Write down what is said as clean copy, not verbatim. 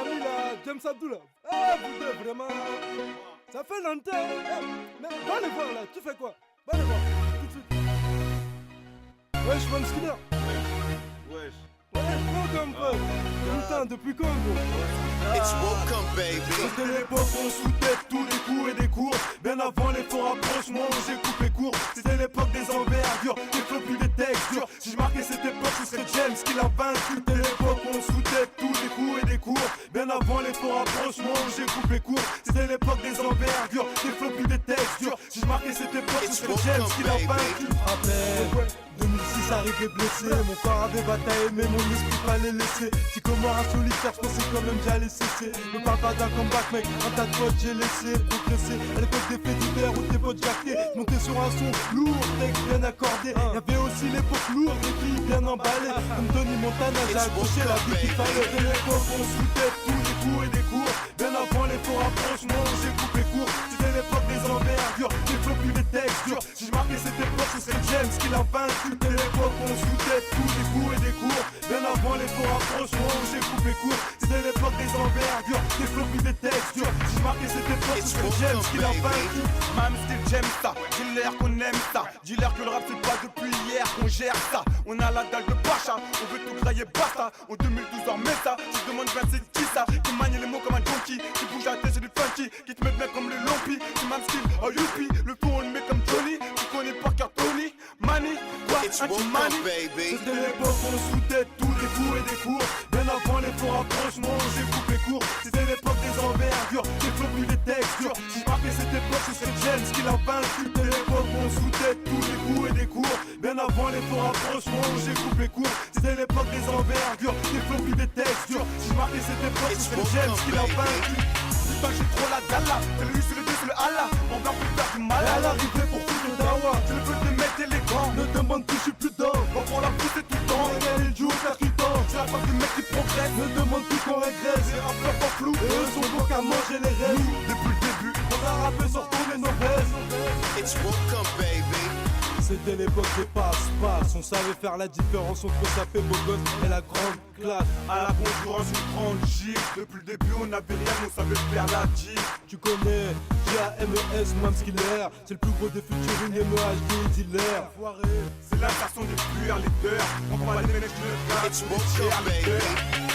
ami là, James Abdullah. Ah, vous deux, vraiment. Ça fait longtemps. Mais va les voir là, tu fais quoi? Va les voir, tout de suite. Wesh, man Skinner. Wesh. Ouais, comme peu. Putain, depuis quand, gros? It's welcome, baby. C'était l'époque où on sous-tête tous les coups et des cours. Bien avant les faux rapprochements, j'ai coupé court. C'était l'époque des envergures, des flots plus des textures. Si je marquais cette époque, ce serait James qui l'a vaincu. C'était l'époque où on sous-tête tous les coups et des cours. Bien avant les faux rapprochements, j'ai coupé court. C'était l'époque des envergures, des flots plus des textures. Si je marquais cette époque, ce serait James qui l'a vaincu. Rappel. 2006 arrivé blessé, mon corps avait bataillé mais mon esprit fallait laisser. Si comme moi un solitaire, je pensais quand même j'allais cesser. Me parle pas d'un comeback mec, un tas de potes j'ai laissé progresser. À l'époque des faits divers où tes potes jactés, monter sur un son lourd, texte bien accordé. Y'avait aussi l'époque lourde, les filles bien emballées. Comme Tony Montana, j'ai accroché la vie qu'il fallait. C'était l'époque où on sous-tête tous les coups et des cours. Bien avant les faux rapprochements, j'ai coupé court. C'était l'époque des envergures, des flots plus des textures. Si je marquais cette époque, ce serait James qui l'a vaincu. C'était l'époque où on sous-tête tous les coups et des cours. Bien avant les faux rapprochements, j'ai coupé court. C'était l'époque des envergures, des flots plus des textures. Si je marquais cette époque, ce serait James qui l'a vaincu. Même style j'aime ça, dis-leur qu'on aime ça. Dis-leur que le rap c'est pas depuis hier qu'on gère ça. On a la dalle de Pacha, on veut tout grailler basta. En 2012 on met ça, tu te demandes bien c'est qui ça. Qui manie les mots comme un donkey, qui bouge la tête c'est du funky. Qui te met bien comme le Lompi, c'est même style, oh youpi. Le fond on le met comme Johnny, tu connais par cœur Tony. Money, quoi, anti-money. C'était l'époque où on sous-tête tous les coups et des cours. Bien avant les faux rapprochements, j'ai coupé court. C'était l'époque des envergures, des flots plus des textures. Si je marquais cette époque, ce serait James qui l'a vaincu. C'était l'époque où on sous-tête tous les coups et des cours. Bien avant les faux rapprochements, j'ai coupé court. C'était l'époque des envergures, des flots plus des textures. Si je marquais cette époque, ce serait James qui l'a vaincu. Putain j'ai trop la gala, c'est le U, c'est le D, c'est le Allah. On va plus faire du mal à l'arrivée pour foutre le dawa. Je le veux des mecs élégants. Ne demande plus, je suis plus dedans. On prend la pousse tout le temps. Et il joue au faire tout le temps. C'est la part du mec qui progresse. Ne demande plus qu'on régresse. C'est un flop en flou. Et eux sont bons qu'à manger les restes. Depuis le début, on a rappé sur tous les mauvaises. It's welcome, baby. C'était l'époque des passe-passe. On savait faire la différence entre sa fait beau gosse et la grande classe. À la concurrence, une grande gifle. Depuis le début, on avait rien, on savait faire la gifle. Tu connais G-A-M-E-S, Mams Killer. C'est le plus gros des featuring MHD dealer. C'est la façon de fuir les peurs. On va les ménages de le It's welcome, baby.